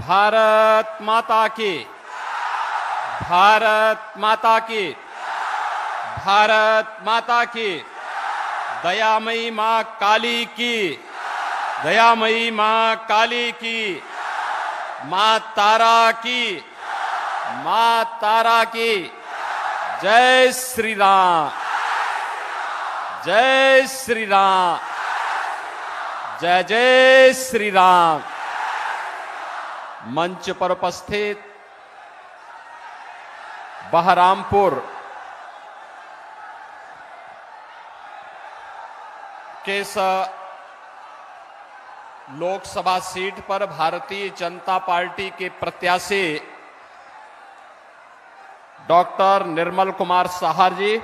भारत माता की, भारत माता की, भारत माता की। दयामयी मां काली की, दयामयी मां काली की, मां तारा की, मां तारा की। जय श्री राम, जय श्री राम, जय जय श्री राम। मंच पर उपस्थित बहरामपुर के लोकसभा सीट पर भारतीय जनता पार्टी के प्रत्याशी डॉक्टर निर्मल कुमार साहा जी,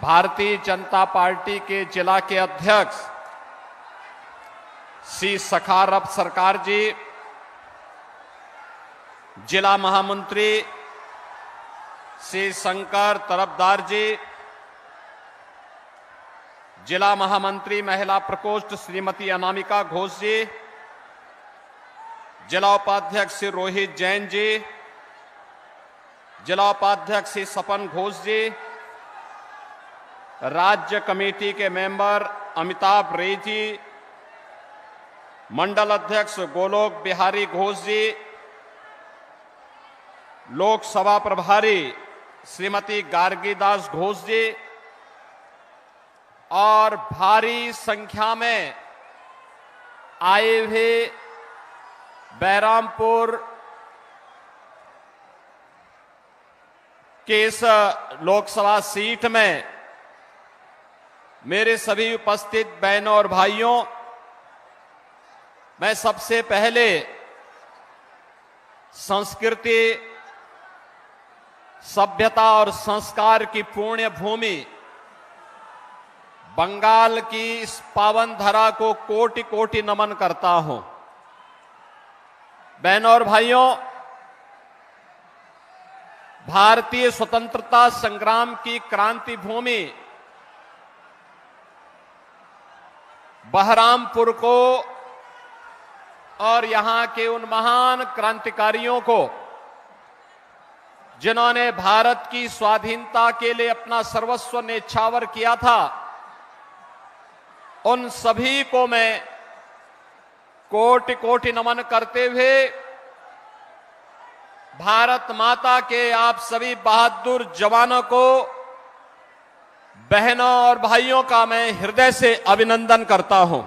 भारतीय जनता पार्टी के जिला के अध्यक्ष श्री सखारब सरकार जी, जिला महामंत्री श्री शंकर तरफदार जी, जिला महामंत्री महिला प्रकोष्ठ श्रीमती अनामिका घोष जी, जिला उपाध्यक्ष श्री रोहित जैन जी, जिला उपाध्यक्ष श्री सपन घोष जी, राज्य कमेटी के मेंबर अमिताभ रे जी, मंडल अध्यक्ष गोलोक बिहारी घोष जी, लोकसभा प्रभारी श्रीमती गार्गी दास घोष जी और भारी संख्या में आए हुए बहरामपुर के इस लोकसभा सीट में मेरे सभी उपस्थित बहनों और भाइयों, मैं सबसे पहले संस्कृति, सभ्यता और संस्कार की पुण्य भूमि बंगाल की इस पावन धरा को कोटि कोटि नमन करता हूं। बहनों और भाइयों, भारतीय स्वतंत्रता संग्राम की क्रांति भूमि बहरामपुर को और यहां के उन महान क्रांतिकारियों को जिन्होंने भारत की स्वाधीनता के लिए अपना सर्वस्व न्यौछावर किया था, उन सभी को मैं कोटि कोटि नमन करते हुए भारत माता के आप सभी बहादुर जवानों को, बहनों और भाइयों का मैं हृदय से अभिनंदन करता हूं।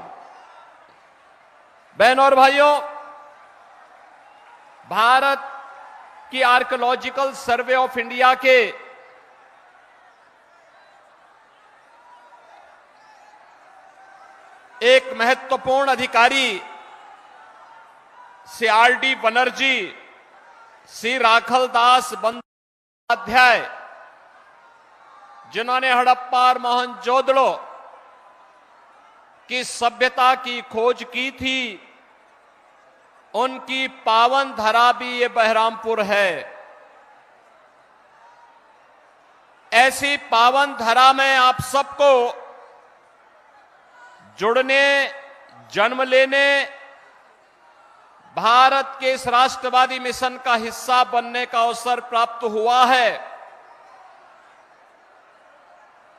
बहनों और भाइयों, भारत की आर्कियोलॉजिकल सर्वे ऑफ इंडिया के एक महत्वपूर्ण अधिकारी श्री आर.डी. बनर्जी, श्री राखल दास बंदोपाध्याय, जिन्होंने हड़प्पा और मोहनजोदड़ो की सभ्यता की खोज की थी, उनकी पावन धरा भी ये बहरामपुर है। ऐसी पावन धरा में आप सबको जुड़ने, जन्म लेने, भारत के इस राष्ट्रवादी मिशन का हिस्सा बनने का अवसर प्राप्त हुआ है।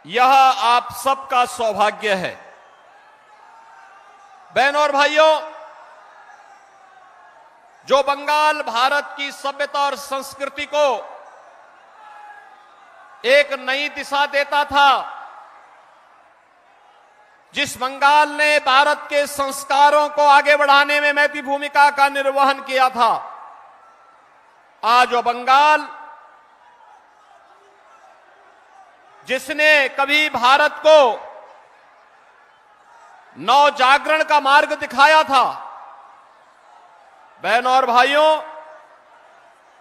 यह आप सबका सौभाग्य है। बहनों और भाइयों, जो बंगाल भारत की सभ्यता और संस्कृति को एक नई दिशा देता था, जिस बंगाल ने भारत के संस्कारों को आगे बढ़ाने में महती भूमिका का निर्वहन किया था, आज वो बंगाल जिसने कभी भारत को नव जागरण का मार्ग दिखाया था, बहनों और भाइयों,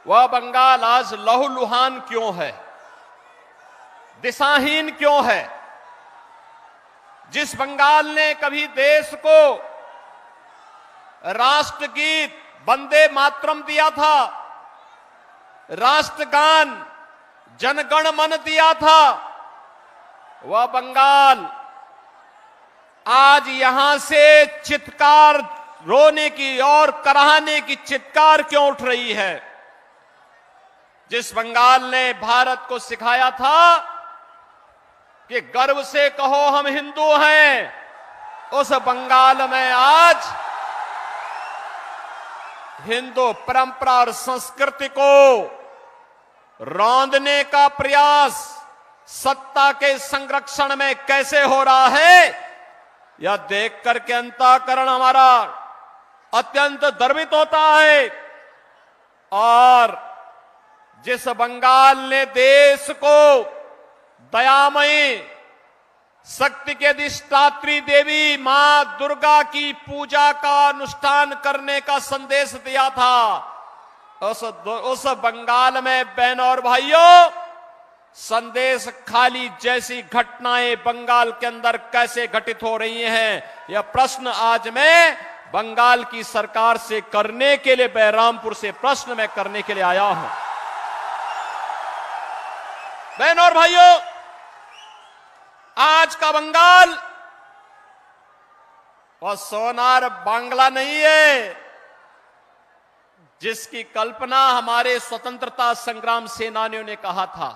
वह बंगाल आज लहूलुहान क्यों है, दिशाहीन क्यों है? जिस बंगाल ने कभी देश को राष्ट्रगीत वंदे मातरम दिया था, राष्ट्रगान जनगण मन दिया था, वह बंगाल आज यहां से चित्कार रोने की और कराहने की चित्कार क्यों उठ रही है? जिस बंगाल ने भारत को सिखाया था कि गर्व से कहो हम हिंदू हैं, उस बंगाल में आज हिंदू परंपरा और संस्कृति को रौंदने का प्रयास सत्ता के संरक्षण में कैसे हो रहा है, यह देख करके अंतःकरण हमारा अत्यंत गर्वित होता है। और जिस बंगाल ने देश को दयामयी शक्ति के अधिष्ठात्री देवी मां दुर्गा की पूजा का अनुष्ठान करने का संदेश दिया था, उस बंगाल में बहनों और भाइयों, संदेश खाली जैसी घटनाएं बंगाल के अंदर कैसे घटित हो रही हैं, यह प्रश्न आज मैं बंगाल की सरकार से करने के लिए, बहरामपुर से प्रश्न मैं करने के लिए आया हूं। बहनों और भाइयों, आज का बंगाल वह सोनार बांग्ला नहीं है जिसकी कल्पना हमारे स्वतंत्रता संग्राम सेनानियों ने कहा था।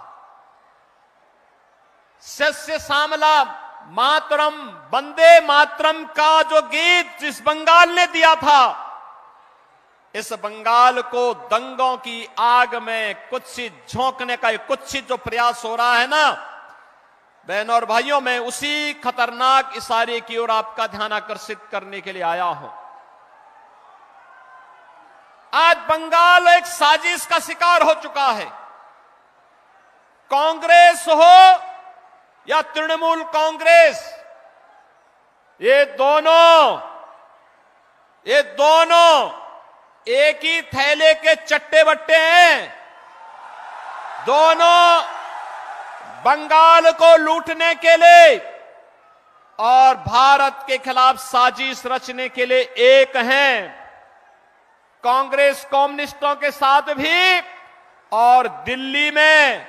सस्य श्यामला मातरम वंदे मातरम का जो गीत जिस बंगाल ने दिया था, इस बंगाल को दंगों की आग में कुत्सित झोंकने का कुत्सित जो प्रयास हो रहा है ना, बहनों और भाइयों, मैं उसी खतरनाक इशारे की ओर आपका ध्यान आकर्षित करने के लिए आया हूं। आज बंगाल एक साजिश का शिकार हो चुका है। कांग्रेस हो या तृणमूल कांग्रेस, ये दोनों एक ही थैले के चट्टे बट्टे हैं। दोनों बंगाल को लूटने के लिए और भारत के खिलाफ साजिश रचने के लिए एक हैं। कांग्रेस कम्युनिस्टों के साथ भी और दिल्ली में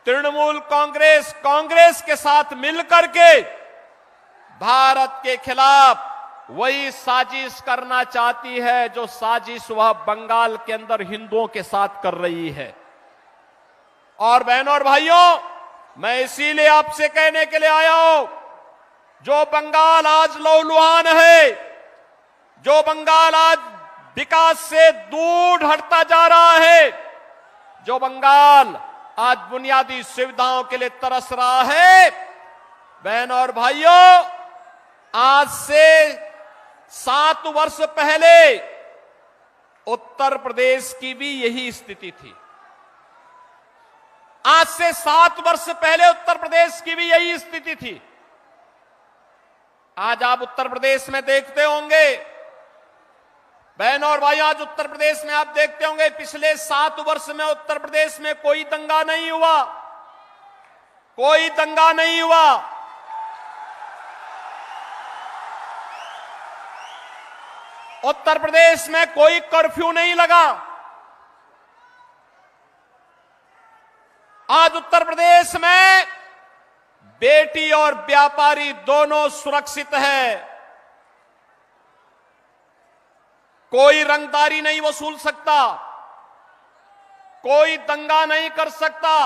तृणमूल कांग्रेस के साथ मिलकर के भारत के खिलाफ वही साजिश करना चाहती है जो साजिश वह बंगाल के अंदर हिंदुओं के साथ कर रही है। और बहनों और भाइयों, मैं इसीलिए आपसे कहने के लिए आया हूं, जो बंगाल आज लहूलुहान है, जो बंगाल आज विकास से दूर हटता जा रहा है, जो बंगाल आज बुनियादी सुविधाओं के लिए तरस रहा है, बहनों और भाइयों, आज से 7 वर्ष पहले उत्तर प्रदेश की भी यही स्थिति थी। आज से 7 वर्ष पहले उत्तर प्रदेश की भी यही स्थिति थी। आज आप उत्तर प्रदेश में देखते होंगे, बहनों और भाइयों, आज उत्तर प्रदेश में आप देखते होंगे पिछले 7 वर्ष में उत्तर प्रदेश में कोई दंगा नहीं हुआ, कोई दंगा नहीं हुआ। उत्तर प्रदेश में कोई कर्फ्यू नहीं लगा। आज उत्तर प्रदेश में बेटी और व्यापारी दोनों सुरक्षित है। कोई रंगदारी नहीं वसूल सकता, कोई दंगा नहीं कर सकता,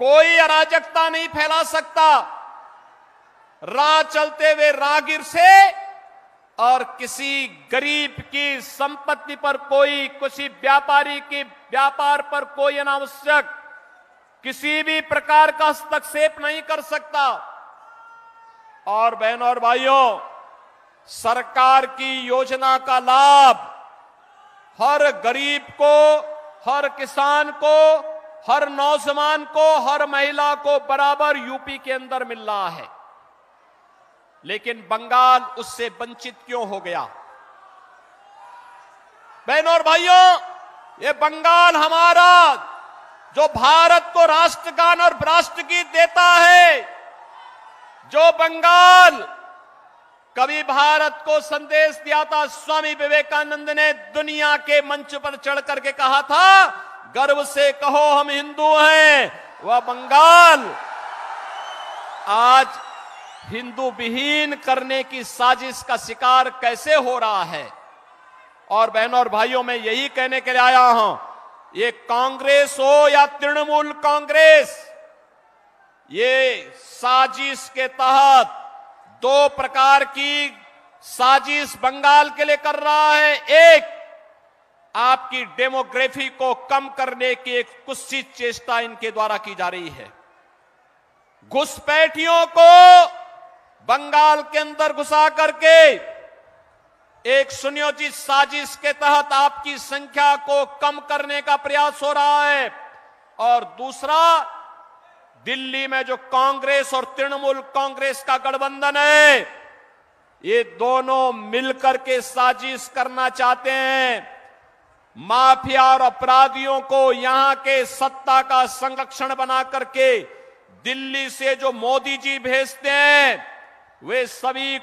कोई अराजकता नहीं फैला सकता। राह चलते हुए राहगीर से और किसी गरीब की संपत्ति पर कोई, किसी व्यापारी के व्यापार पर कोई अनावश्यक किसी भी प्रकार का हस्तक्षेप नहीं कर सकता। और बहनों और भाइयों, सरकार की योजना का लाभ हर गरीब को, हर किसान को, हर नौजवान को, हर महिला को बराबर यूपी के अंदर मिल रहा है। लेकिन बंगाल उससे वंचित क्यों हो गया? बहनों और भाइयों, ये बंगाल हमारा जो भारत को राष्ट्रगान और राष्ट्रगीत देता है, जो बंगाल कभी भारत को संदेश दिया था, स्वामी विवेकानंद ने दुनिया के मंच पर चढ़ करके कहा था, गर्व से कहो हम हिंदू हैं, वह बंगाल आज हिंदू विहीन करने की साजिश का शिकार कैसे हो रहा है। और बहनों और भाइयों, मैं यही कहने के लिए आया हूं, ये कांग्रेस हो या तृणमूल कांग्रेस, ये साजिश के तहत दो प्रकार की साजिश बंगाल के लिए कर रहा है। एक, आपकी डेमोग्राफी को कम करने की एक कुत्सित चेष्टा इनके द्वारा की जा रही है। घुसपैठियों को बंगाल के अंदर घुसा करके एक सुनियोजित साजिश के तहत आपकी संख्या को कम करने का प्रयास हो रहा है। और दूसरा, दिल्ली में जो कांग्रेस और तृणमूल कांग्रेस का गठबंधन है, ये दोनों मिलकर के साजिश करना चाहते हैं माफिया और अपराधियों को यहां के सत्ता का संरक्षण बना करके दिल्ली से जो मोदी जी भेजते हैं, वे सभी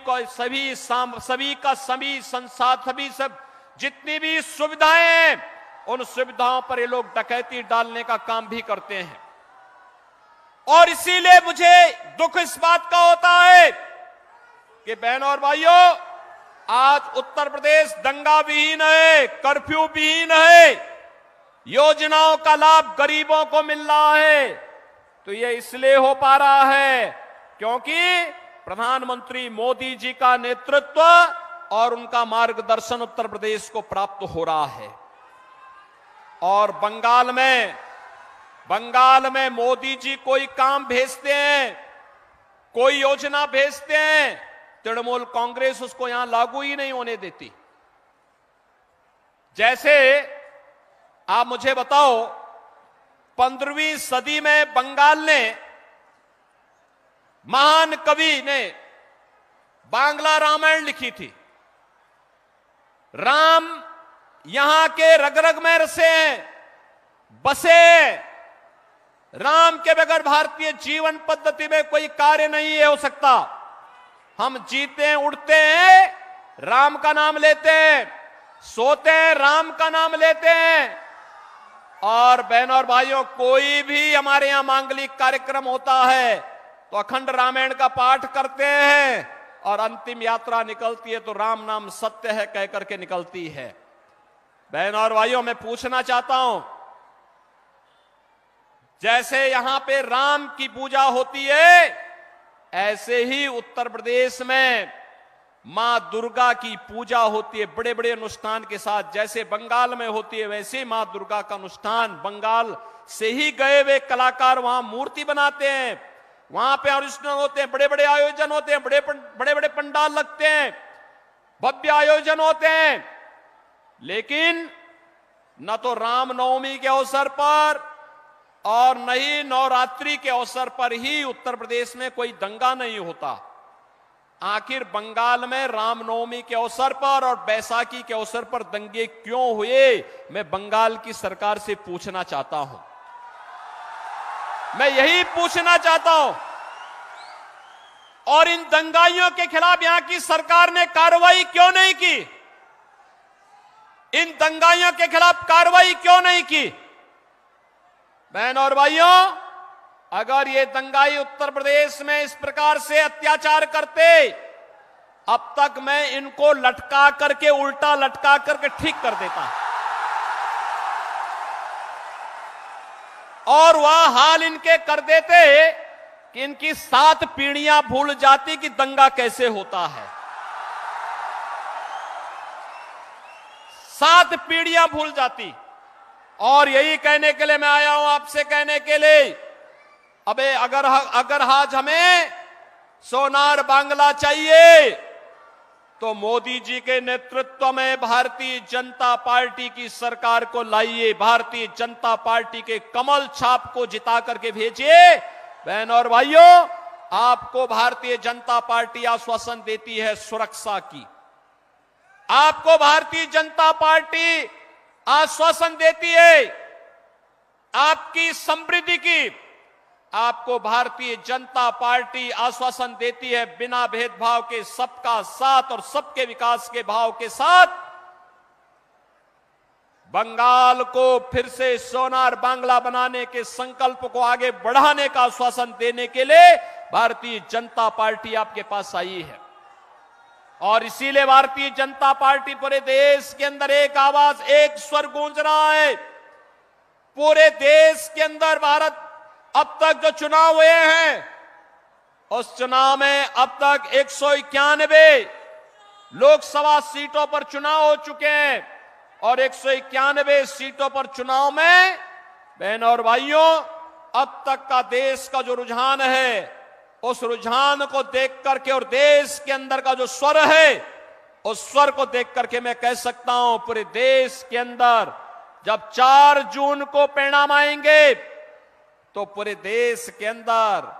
सब जितनी भी सुविधाएं हैं, उन सुविधाओं पर ये लोग डकैती डालने का काम भी करते हैं। और इसीलिए मुझे दुख इस बात का होता है कि बहनों और भाइयों, आज उत्तर प्रदेश दंगा विहीन है, कर्फ्यू विहीन है, योजनाओं का लाभ गरीबों को मिल रहा है। तो ये इसलिए हो पा रहा है क्योंकि प्रधानमंत्री मोदी जी का नेतृत्व और उनका मार्गदर्शन उत्तर प्रदेश को प्राप्त हो रहा है। और बंगाल में मोदी जी कोई काम भेजते हैं, कोई योजना भेजते हैं, तृणमूल कांग्रेस उसको यहां लागू ही नहीं होने देती। जैसे आप मुझे बताओ, 15वीं सदी में बंगाल ने, महान कवि ने बांग्ला रामायण लिखी थी। राम यहां के रग रग में रसे हैं, बसे। राम के बगैर भारतीय जीवन पद्धति में कोई कार्य नहीं हो सकता। हम जीते हैं, उठते हैं, राम का नाम लेते हैं, सोते हैं, राम का नाम लेते हैं। और बहनों और भाइयों, कोई भी हमारे यहां मांगलिक कार्यक्रम होता है तो अखंड रामायण का पाठ करते हैं और अंतिम यात्रा निकलती है तो राम नाम सत्य है कह करके निकलती है। बहनों और भाइयों, मैं पूछना चाहता हूं, जैसे यहां पे राम की पूजा होती है, ऐसे ही उत्तर प्रदेश में मां दुर्गा की पूजा होती है बड़े बड़े अनुष्ठान के साथ। जैसे बंगाल में होती है, वैसे ही मां दुर्गा का अनुष्ठान, बंगाल से ही गए हुए कलाकार वहां मूर्ति बनाते हैं, वहां पे अनुष्ठान होते हैं, बड़े बड़े आयोजन होते हैं, बड़े बड़े पंडाल लगते हैं, भव्य आयोजन होते हैं। लेकिन न तो रामनवमी के अवसर पर और न ही नवरात्रि के अवसर पर ही उत्तर प्रदेश में कोई दंगा नहीं होता। आखिर बंगाल में रामनवमी के अवसर पर और बैसाखी के अवसर पर दंगे क्यों हुए, मैं बंगाल की सरकार से पूछना चाहता हूं। मैं यही पूछना चाहता हूं। और इन दंगाइयों के खिलाफ यहां की सरकार ने कार्रवाई क्यों नहीं की? इन दंगाइयों के खिलाफ कार्रवाई क्यों नहीं की? बहनों और भाइयों, अगर ये दंगाई उत्तर प्रदेश में इस प्रकार से अत्याचार करते, अब तक मैं इनको लटका करके, उल्टा लटका करके ठीक कर देता। और वह हाल इनके कर देते कि इनकी 7 पीढ़ियां भूल जाती कि दंगा कैसे होता है। 7 पीढ़ियां भूल जाती। और यही कहने के लिए मैं आया हूं, आपसे कहने के लिए, अबे अगर आज हमें सोनार बांग्ला चाहिए तो मोदी जी के नेतृत्व में भारतीय जनता पार्टी की सरकार को लाइए, भारतीय जनता पार्टी के कमल छाप को जिता करके भेजिए। बहनों और भाइयों, आपको भारतीय जनता पार्टी आश्वासन देती है सुरक्षा की, आपको भारतीय जनता पार्टी आश्वासन देती है आपकी समृद्धि की, आपको भारतीय जनता पार्टी आश्वासन देती है बिना भेदभाव के सबका साथ और सबके विकास के भाव के साथ बंगाल को फिर से सोनार बांग्ला बनाने के संकल्प को आगे बढ़ाने का आश्वासन देने के लिए भारतीय जनता पार्टी आपके पास आई है। और इसीलिए भारतीय जनता पार्टी पूरे देश के अंदर एक आवाज, एक स्वर गूंज रहा है। पूरे देश के अंदर भारत अब तक जो चुनाव हुए हैं, उस चुनाव में अब तक 191 लोकसभा सीटों पर चुनाव हो चुके हैं और 191 सीटों पर चुनाव में बहनों और भाइयों, अब तक का देश का जो रुझान है, उस रुझान को देख करके और देश के अंदर का जो स्वर है, उस स्वर को देख करके मैं कह सकता हूं पूरे देश के अंदर जब 4 जून को परिणाम आएंगे तो पूरे देश के अंदर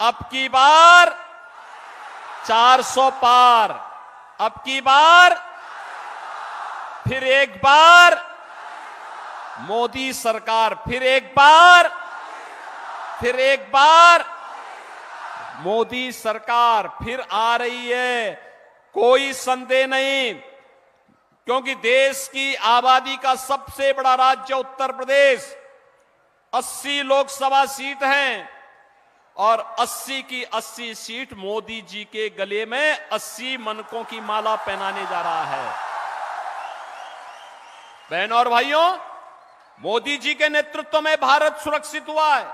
अब की बार 400 पार, अब की बार फिर एक बार मोदी सरकार, फिर एक बार मोदी सरकार फिर आ रही है। कोई संदेह नहीं, क्योंकि देश की आबादी का सबसे बड़ा राज्य उत्तर प्रदेश, 80 लोकसभा सीट हैं और 80 की 80 सीट मोदी जी के गले में 80 मनकों की माला पहनाने जा रहा है। बहनों और भाइयों, मोदी जी के नेतृत्व में भारत सुरक्षित हुआ है,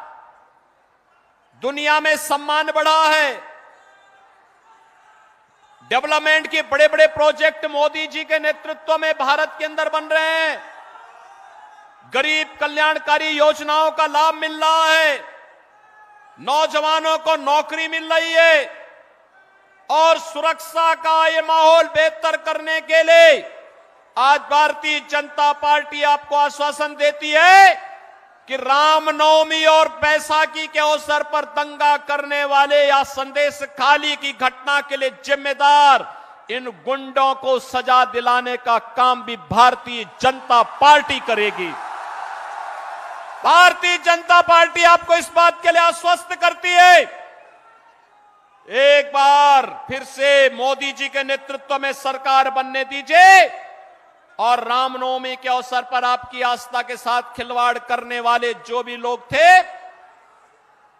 दुनिया में सम्मान बढ़ा है, डेवलपमेंट के बड़े बड़े प्रोजेक्ट मोदी जी के नेतृत्व में भारत के अंदर बन रहे हैं, गरीब कल्याणकारी योजनाओं का लाभ मिल रहा है, नौजवानों को नौकरी मिल रही है और सुरक्षा का ये माहौल बेहतर करने के लिए आज भारतीय जनता पार्टी आपको आश्वासन देती है कि रामनवमी और बैसाखी के अवसर पर दंगा करने वाले या संदेश खाली की घटना के लिए जिम्मेदार इन गुंडों को सजा दिलाने का काम भी भारतीय जनता पार्टी करेगी। भारतीय जनता पार्टी आपको इस बात के लिए आश्वस्त करती है, एक बार फिर से मोदी जी के नेतृत्व में सरकार बनने दीजिए और रामनवमी के अवसर पर आपकी आस्था के साथ खिलवाड़ करने वाले जो भी लोग थे,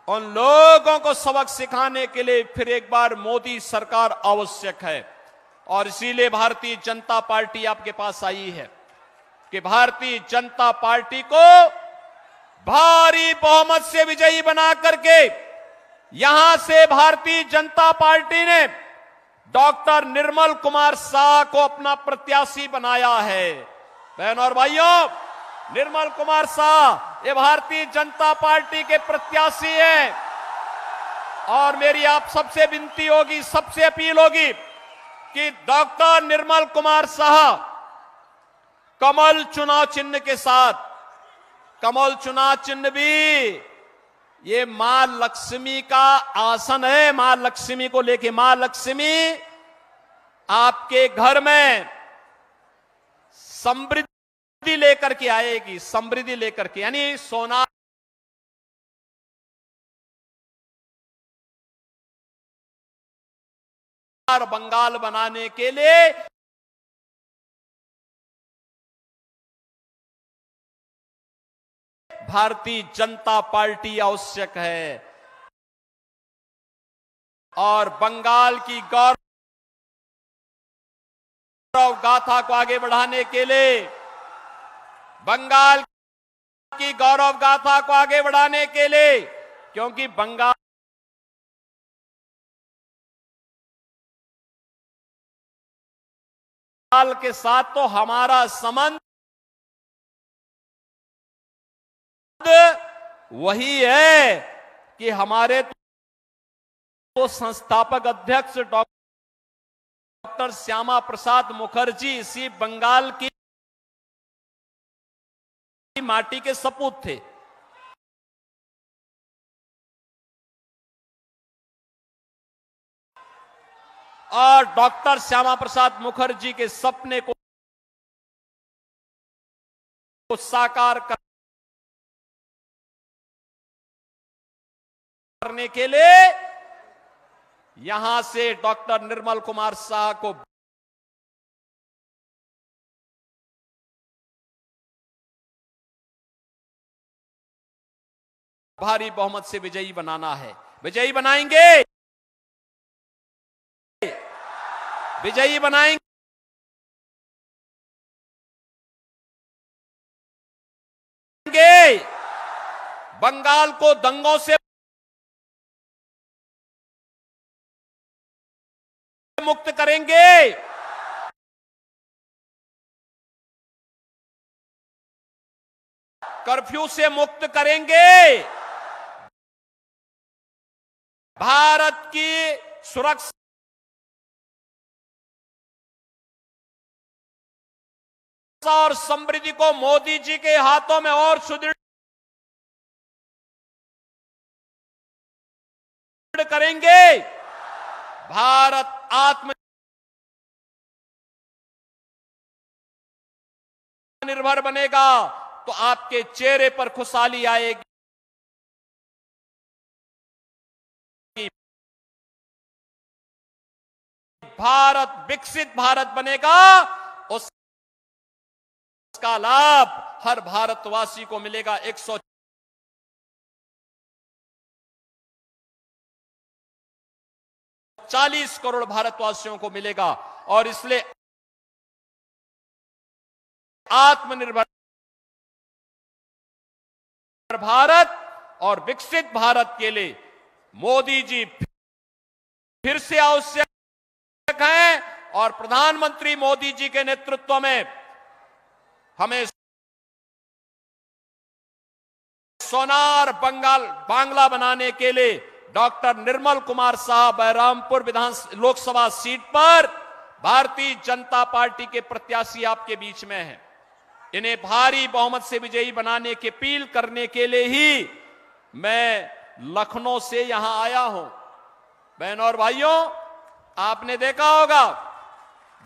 उन लोगों को सबक सिखाने के लिए फिर एक बार मोदी सरकार आवश्यक है। और इसीलिए भारतीय जनता पार्टी आपके पास आई है कि भारतीय जनता पार्टी को भारी बहुमत से विजयी बना करके यहां से भारतीय जनता पार्टी ने डॉक्टर निर्मल कुमार शाह को अपना प्रत्याशी बनाया है। बहनों और भाइयों, निर्मल कुमार शाह ये भारतीय जनता पार्टी के प्रत्याशी हैं और मेरी आप सबसे विनती होगी, सबसे अपील होगी कि डॉक्टर निर्मल कुमार शाह कमल चुनाव चिन्ह के साथ, कमल चुनाव चिन्ह भी ये मां लक्ष्मी का आसन है, मां लक्ष्मी को लेके, मां लक्ष्मी आपके घर में समृद्धि लेकर के आएगी, समृद्धि लेकर के, यानी सोना बंगाल बनाने के लिए भारतीय जनता पार्टी आवश्यक है और बंगाल की गौरव गाथा को आगे बढ़ाने के लिए, बंगाल की गौरव गाथा को आगे बढ़ाने के लिए, क्योंकि बंगाल के साथ तो हमारा संबंध वही है कि हमारे तो संस्थापक अध्यक्ष डॉक्टर श्यामा प्रसाद मुखर्जी इसी बंगाल की माटी के सपूत थे। और डॉक्टर श्यामा प्रसाद मुखर्जी के सपने को साकार करने करने के लिए यहां से डॉक्टर निर्मल कुमार शाह को भारी बहुमत से विजयी बनाना है। विजयी बनाएंगे, विजयी बनाएंगे। बंगाल को दंगों से मुक्त करेंगे। कर्फ्यू से मुक्त करेंगे। भारत की सुरक्षा और समृद्धि को मोदी जी के हाथों में और सुदृढ़ करेंगे। भारत आत्मनिर्भर बनेगा तो आपके चेहरे पर खुशहाली आएगी। भारत विकसित भारत बनेगा, उसका लाभ हर भारतवासी को मिलेगा। 140 करोड़ भारतवासियों को मिलेगा और इसलिए आत्मनिर्भर भारत और विकसित भारत के लिए मोदी जी फिर से आवश्यक हैं और प्रधानमंत्री मोदी जी के नेतृत्व में हमें सोनार बांग्ला बनाने के लिए डॉक्टर निर्मल कुमार शाह बहरामपुर लोकसभा सीट पर भारतीय जनता पार्टी के प्रत्याशी आपके बीच में हैं। इन्हें भारी बहुमत से विजयी बनाने की अपील करने के लिए ही मैं लखनऊ से यहां आया हूं। बहनों और भाइयों, आपने देखा होगा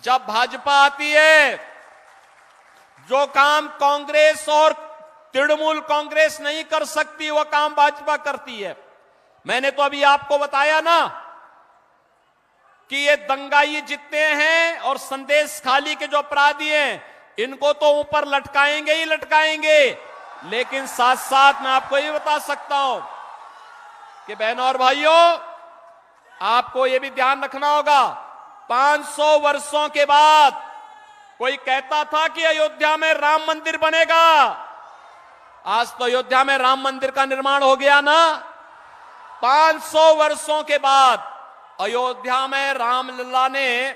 जब भाजपा आती है, जो काम कांग्रेस और तृणमूल कांग्रेस नहीं कर सकती वह काम भाजपा करती है। मैंने तो अभी आपको बताया ना कि ये दंगाई जितने हैं और संदेश खाली के जो अपराधी हैं, इनको तो ऊपर लटकाएंगे ही लटकाएंगे, लेकिन साथ साथ मैं आपको ये बता सकता हूं कि बहनों और भाइयों, आपको ये भी ध्यान रखना होगा, 500 वर्षों के बाद कोई कहता था कि अयोध्या में राम मंदिर बनेगा। आज तो अयोध्या में राम मंदिर का निर्माण हो गया ना। 500 वर्षों के बाद अयोध्या में रामलला ने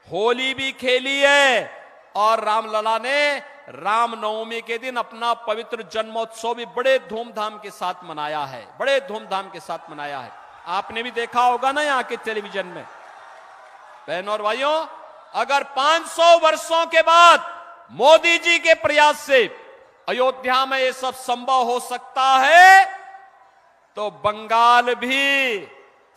होली भी खेली है और रामलला ने रामनवमी के दिन अपना पवित्र जन्मोत्सव भी बड़े धूमधाम के साथ मनाया है, बड़े धूमधाम के साथ मनाया है। आपने भी देखा होगा ना यहाँ के टेलीविजन में। बहनों और भाइयों, अगर 500 वर्षों के बाद मोदी जी के प्रयास से अयोध्या में ये सब संभव हो सकता है, तो बंगाल भी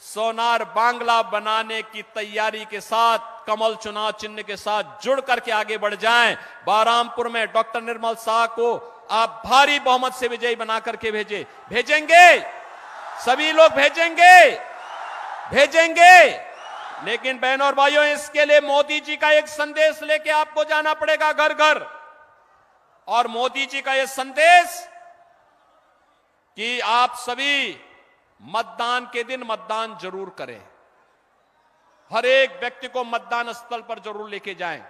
सोनार बांग्ला बनाने की तैयारी के साथ कमल चुनाव चिन्ह के साथ जुड़ करके आगे बढ़ जाएं। बहरामपुर में डॉक्टर निर्मल शाह को आप भारी बहुमत से विजयी बना करके भेजेंगे, सभी लोग भेजेंगे। लेकिन बहनों और भाइयों, इसके लिए मोदी जी का एक संदेश लेके आपको जाना पड़ेगा घर घर। और मोदी जी का यह संदेश कि आप सभी मतदान के दिन मतदान जरूर करें, हर एक व्यक्ति को मतदान स्थल पर जरूर लेके जाएं।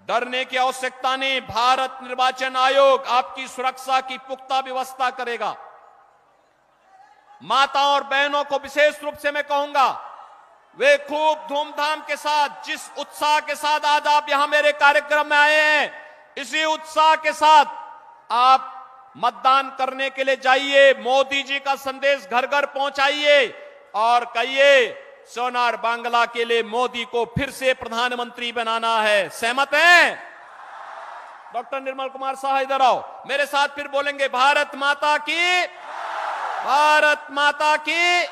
डरने की आवश्यकता नहीं। भारत निर्वाचन आयोग आपकी सुरक्षा की पुख्ता व्यवस्था करेगा। माताओं और बहनों को विशेष रूप से मैं कहूंगा, वे खूब धूमधाम के साथ, जिस उत्साह के साथ आज आप यहां मेरे कार्यक्रम में आए हैं, इसी उत्साह के साथ आप मतदान करने के लिए जाइए। मोदी जी का संदेश घर घर पहुंचाइए और कहिए, सोनार बांग्ला के लिए मोदी को फिर से प्रधानमंत्री बनाना है। सहमत हैं? डॉक्टर निर्मल कुमार शाह इधर आओ, मेरे साथ फिर बोलेंगे, भारत माता की, भारत माता की,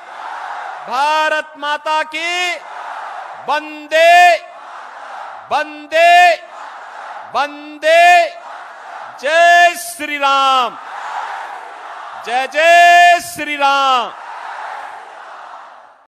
भारत माता की, वंदे वंदे वंदे, जय श्री राम, जय जय श्री राम।